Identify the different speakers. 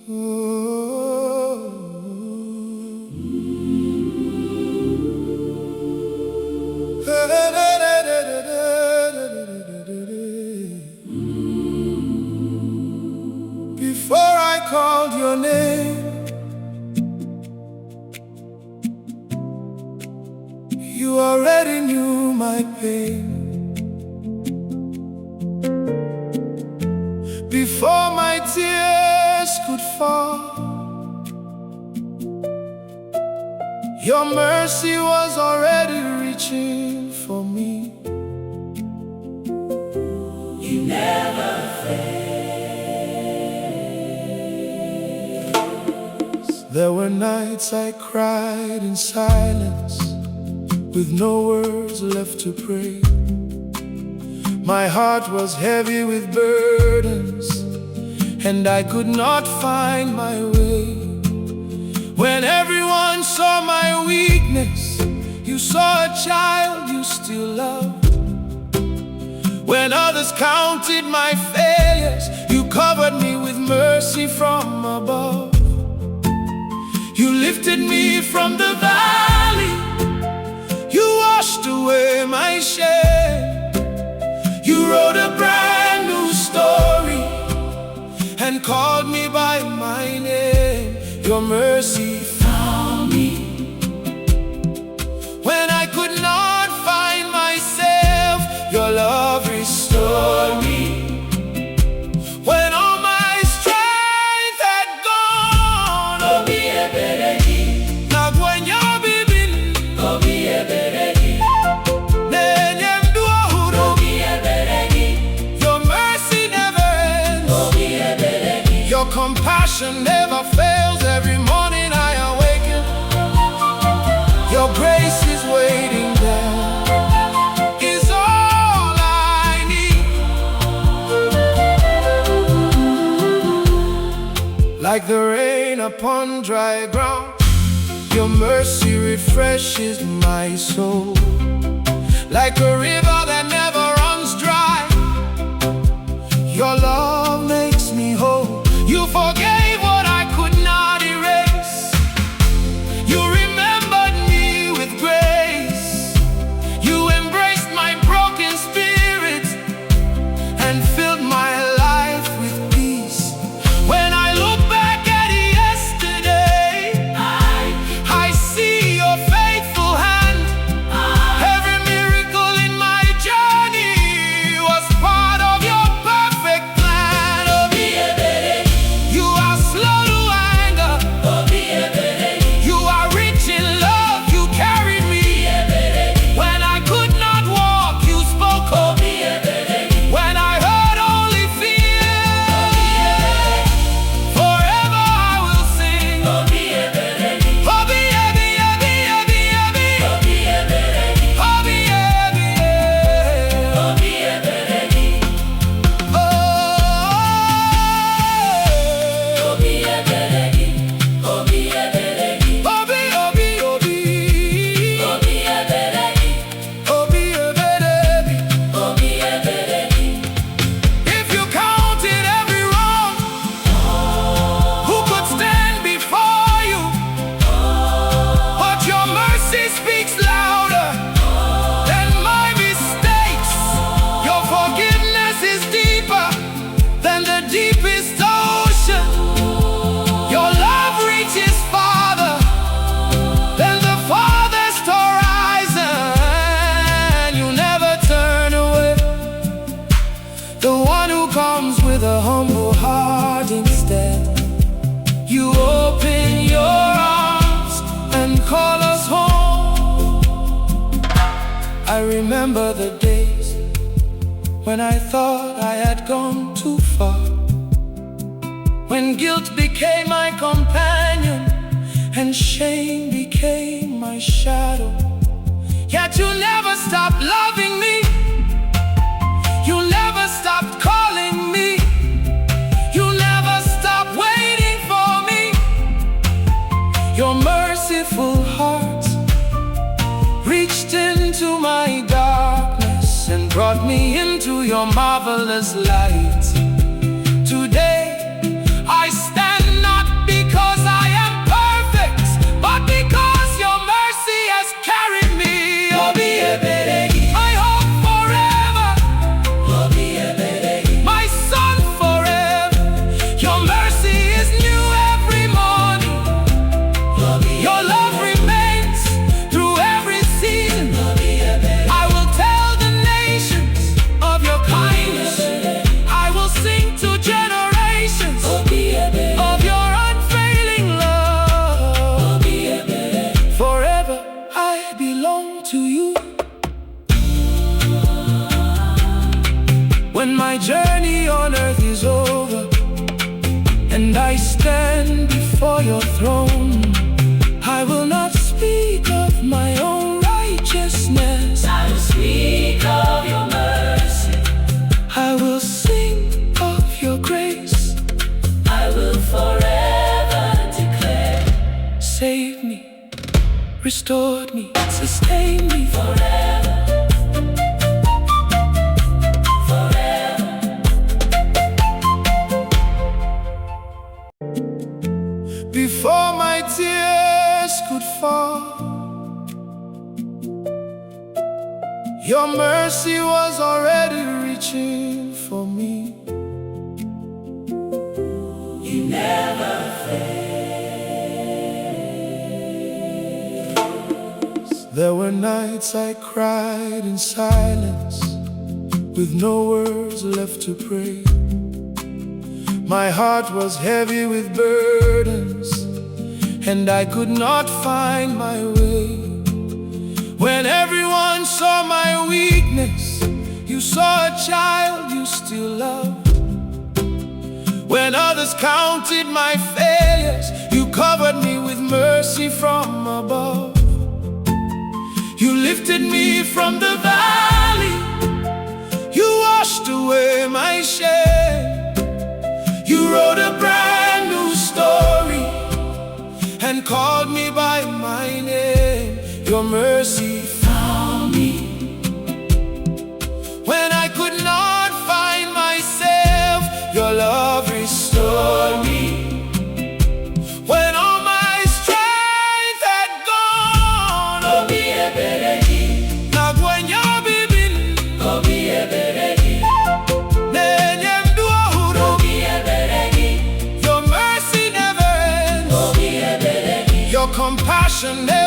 Speaker 1: Before I called your name, you already knew my pain. Before my tears could fall, your mercy was already reaching for me.
Speaker 2: You never fail.
Speaker 1: There were nights I cried in silence, with no words left to pray. My heart was heavy with burdens, and I could not find my way. When everyone saw my weakness, you saw a child you still loved. When others counted my failures, you covered me with mercy from above. You lifted me from the valley, you washed away my shame. You wrote a brand new story and called me by my name. Your mercy found me when I could not find myself. Your love restored me when all my strength had gone.
Speaker 2: Obi Ebere Gị, Obi Ebere Gị, Obi Ebere Gị,
Speaker 1: your mercy never ends.
Speaker 2: Obi Ebere Gị,
Speaker 1: Your compassion never fails. Every morning I awaken, your grace is waiting there. Is all I need. Like the rain upon dry ground, your mercy refreshes my soul. Like a river that never runs dry, your love makes me whole. You forgave what I could not erase. You remembered me with grace. You embraced my broken spirit and filled my life with peace. When I look back at yesterday, I see your faithful hand. Every miracle in my journey was part of your perfect plan.
Speaker 2: Obi Ebere Gị,
Speaker 1: You are slow to anger,
Speaker 2: Obi Ebere Gị,
Speaker 1: you are rich in love. You carried me
Speaker 2: Ebere Gị,
Speaker 1: when I could not walk. You spoke up
Speaker 2: Obi Ebere Gị,
Speaker 1: when I heard only fear. Forever I will sing.
Speaker 2: Obi Ebere Gị,
Speaker 1: Obi Ebi Ebi Ebi Ebi,
Speaker 2: Obi Ebere Gị,
Speaker 1: Obi Ebi Ebi.
Speaker 2: Obi Ebere Gị,
Speaker 1: Oh,
Speaker 2: Obi Ebere Gị, Obi Ebere Gị,
Speaker 1: Obi Obi Obi,
Speaker 2: Obi Ebere Gị,
Speaker 1: Obi Ebere Gị.
Speaker 2: Obi Ebere Gị.
Speaker 1: If you counted every wrong, who could stand before you? But your mercy speaks louder than my mistakes. Your forgiveness is deeper than the deepest ocean. Your love reaches farther than the farthest horizon. You never turn away. The one who comes with a humble heart instead. You open your arms and call us home. I remember the days when I thought I had gone too far, when guilt became my companion and shame became my shadow. Yet you never stopped loving me. You never stopped calling me. You never stopped waiting for me. Your merciful heart reached into my darkness and brought me into your marvelous light. Today I stand not and I stand before your throne. I will not speak of my own righteousness.
Speaker 2: I will speak of your mercy.
Speaker 1: I will sing of your grace.
Speaker 2: I will forever declare.
Speaker 1: Saved me, restored me, sustained me
Speaker 2: Forever, forever.
Speaker 1: before my tears could fall. Your mercy was already reaching for me.
Speaker 2: You never
Speaker 1: There were nights I cried in silence, with no words left to pray. My heart was heavy with burdens, and I could not find my way. When everyone saw my weakness, you saw a child you still loved. When others counted my failures, you covered me with mercy from above. You lifted me from the valley, you washed away my shame. You wrote a brand new story and called me by my name. Your mercy found me when I could not find myself. Your love restored me when all my strength had gone.
Speaker 2: Obi Ebere Gị,
Speaker 1: Nagwenya bibin,
Speaker 2: Obi Ebere Gị,
Speaker 1: nenyem duahuru.
Speaker 2: Obi Ebere Gị,
Speaker 1: Your mercy never ends.
Speaker 2: Obi Ebere Gị,
Speaker 1: Your compassion never